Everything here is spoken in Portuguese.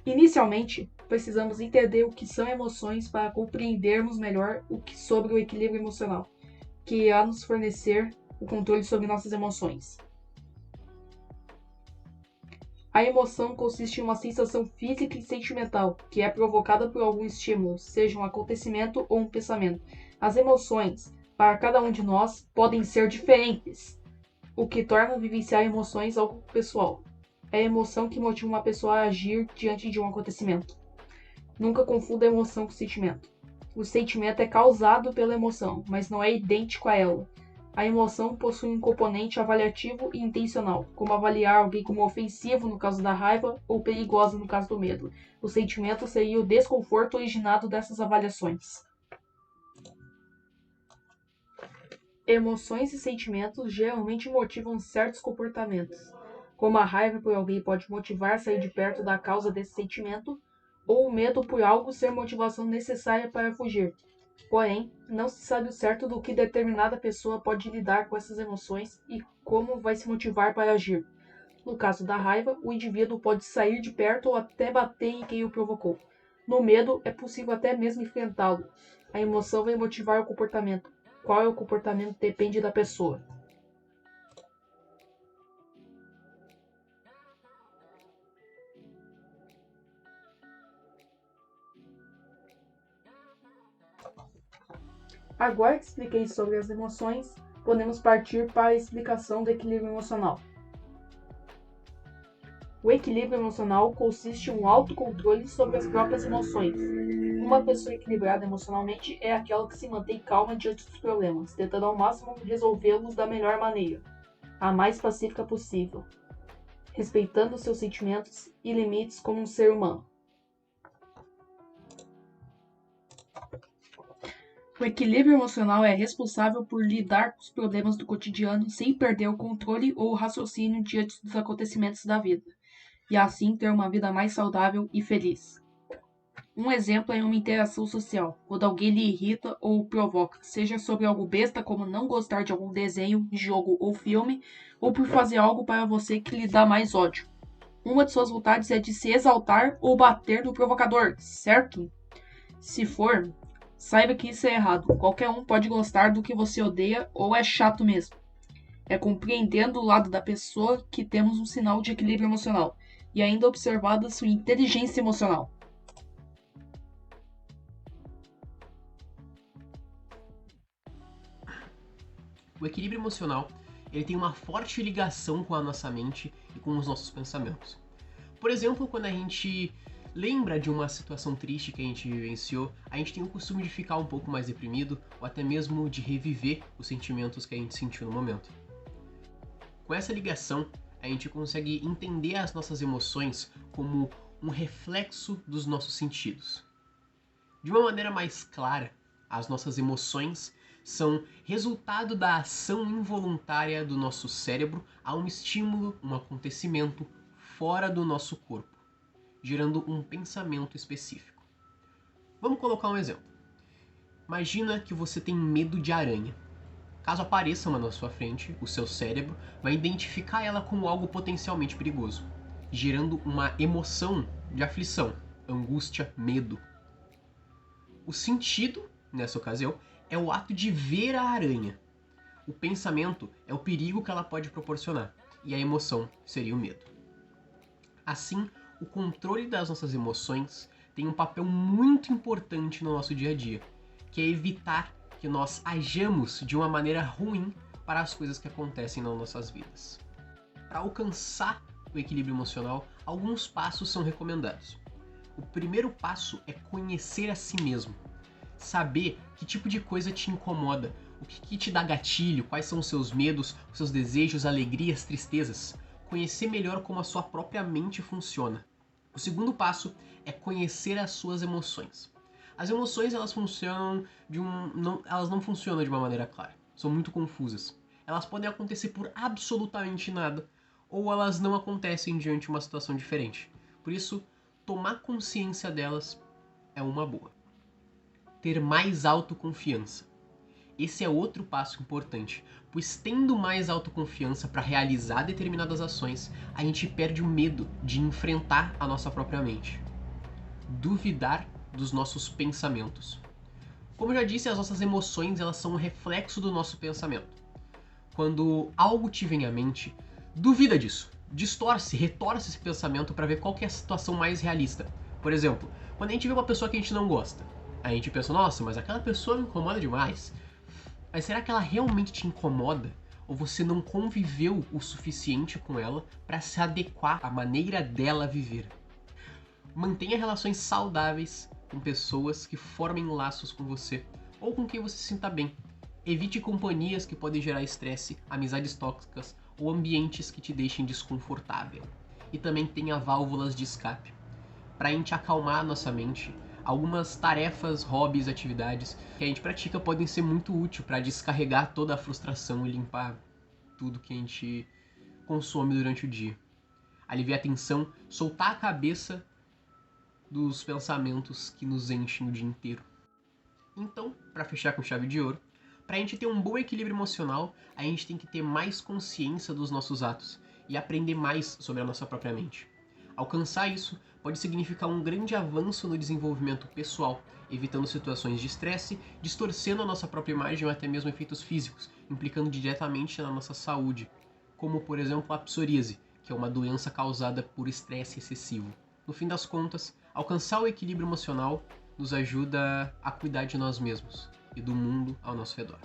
Inicialmente, precisamos entender o que são emoções para compreendermos melhor sobre o equilíbrio emocional, que irá nos fornecer o controle sobre nossas emoções. A emoção consiste em uma sensação física e sentimental, que é provocada por algum estímulo, seja um acontecimento ou um pensamento. As emoções, para cada um de nós, podem ser diferentes, o que torna vivenciar emoções algo pessoal. É a emoção que motiva uma pessoa a agir diante de um acontecimento. Nunca confunda emoção com sentimento. O sentimento é causado pela emoção, mas não é idêntico a ela. A emoção possui um componente avaliativo e intencional, como avaliar alguém como ofensivo no caso da raiva ou perigosa no caso do medo. O sentimento seria o desconforto originado dessas avaliações. Emoções e sentimentos geralmente motivam certos comportamentos, como a raiva por alguém pode motivar a sair de perto da causa desse sentimento, ou o medo por algo ser motivação necessária para fugir. Porém, não se sabe o certo do que determinada pessoa pode lidar com essas emoções e como vai se motivar para agir. No caso da raiva, o indivíduo pode sair de perto ou até bater em quem o provocou. No medo, é possível até mesmo enfrentá-lo. A emoção vai motivar o comportamento. Qual é o comportamento depende da pessoa. Agora que expliquei sobre as emoções, podemos partir para a explicação do equilíbrio emocional. O equilíbrio emocional consiste em um autocontrole sobre as próprias emoções. Uma pessoa equilibrada emocionalmente é aquela que se mantém calma diante dos problemas, tentando ao máximo resolvê-los da melhor maneira, a mais pacífica possível, respeitando seus sentimentos e limites como um ser humano. O equilíbrio emocional é responsável por lidar com os problemas do cotidiano sem perder o controle ou o raciocínio diante dos acontecimentos da vida, e assim ter uma vida mais saudável e feliz. Um exemplo é uma interação social, quando alguém lhe irrita ou o provoca, seja sobre algo besta como não gostar de algum desenho, jogo ou filme, ou por fazer algo para você que lhe dá mais ódio. Uma de suas vontades é de se exaltar ou bater no provocador, certo? Se for, saiba que isso é errado. Qualquer um pode gostar do que você odeia ou é chato mesmo. É compreendendo o lado da pessoa que temos um sinal de equilíbrio emocional e ainda observada sua inteligência emocional. O equilíbrio emocional ele tem uma forte ligação com a nossa mente e com os nossos pensamentos. Por exemplo, quando a gente lembra de uma situação triste que a gente vivenciou, a gente tem o costume de ficar um pouco mais deprimido ou até mesmo de reviver os sentimentos que a gente sentiu no momento. Com essa ligação, a gente consegue entender as nossas emoções como um reflexo dos nossos sentidos. De uma maneira mais clara, as nossas emoções são resultado da ação involuntária do nosso cérebro a um estímulo, um acontecimento fora do nosso corpo, gerando um pensamento específico. Vamos colocar um exemplo. Imagina que você tem medo de aranha. Caso apareça uma na sua frente, o seu cérebro vai identificar ela como algo potencialmente perigoso, gerando uma emoção de aflição, angústia, medo. O sentido, nessa ocasião, é o ato de ver a aranha. O pensamento é o perigo que ela pode proporcionar, e a emoção seria o medo. Assim, o controle das nossas emoções tem um papel muito importante no nosso dia a dia, que é evitar que nós ajamos de uma maneira ruim para as coisas que acontecem nas nossas vidas. Para alcançar o equilíbrio emocional, alguns passos são recomendados. O primeiro passo é conhecer a si mesmo. Saber que tipo de coisa te incomoda, o que te dá gatilho, quais são os seus medos, os seus desejos, alegrias, tristezas. Conhecer melhor como a sua própria mente funciona. O segundo passo é conhecer as suas emoções. As emoções elas não funcionam de uma maneira clara, são muito confusas. Elas podem acontecer por absolutamente nada, ou elas não acontecem diante de uma situação diferente. Por isso, tomar consciência delas é uma boa. Ter mais autoconfiança. Esse é outro passo importante, pois tendo mais autoconfiança para realizar determinadas ações, a gente perde o medo de enfrentar a nossa própria mente. duvidar dos nossos pensamentos. Como eu já disse, as nossas emoções elas são um reflexo do nosso pensamento. Quando algo te vem à mente, duvida disso. Distorce, retorce esse pensamento para ver qual que é a situação mais realista. Por exemplo, quando a gente vê uma pessoa que a gente não gosta, a gente pensa, nossa, mas aquela pessoa me incomoda demais. Mas será que ela realmente te incomoda? Ou você não conviveu o suficiente com ela para se adequar à maneira dela viver? Mantenha relações saudáveis com pessoas que formem laços com você ou com quem você se sinta bem. Evite companhias que podem gerar estresse, amizades tóxicas ou ambientes que te deixem desconfortável. E também tenha válvulas de escape. Para a gente acalmar a nossa mente, algumas tarefas, hobbies, atividades que a gente pratica podem ser muito úteis para descarregar toda a frustração e limpar tudo que a gente consome durante o dia. Aliviar a tensão, soltar a cabeça dos pensamentos que nos enchem o dia inteiro. Então, para fechar com chave de ouro, para a gente ter um bom equilíbrio emocional, a gente tem que ter mais consciência dos nossos atos e aprender mais sobre a nossa própria mente. Alcançar isso pode significar um grande avanço no desenvolvimento pessoal, evitando situações de estresse, distorcendo a nossa própria imagem ou até mesmo efeitos físicos, implicando diretamente na nossa saúde, como por exemplo a psoríase, que é uma doença causada por estresse excessivo. No fim das contas, alcançar o equilíbrio emocional nos ajuda a cuidar de nós mesmos e do mundo ao nosso redor.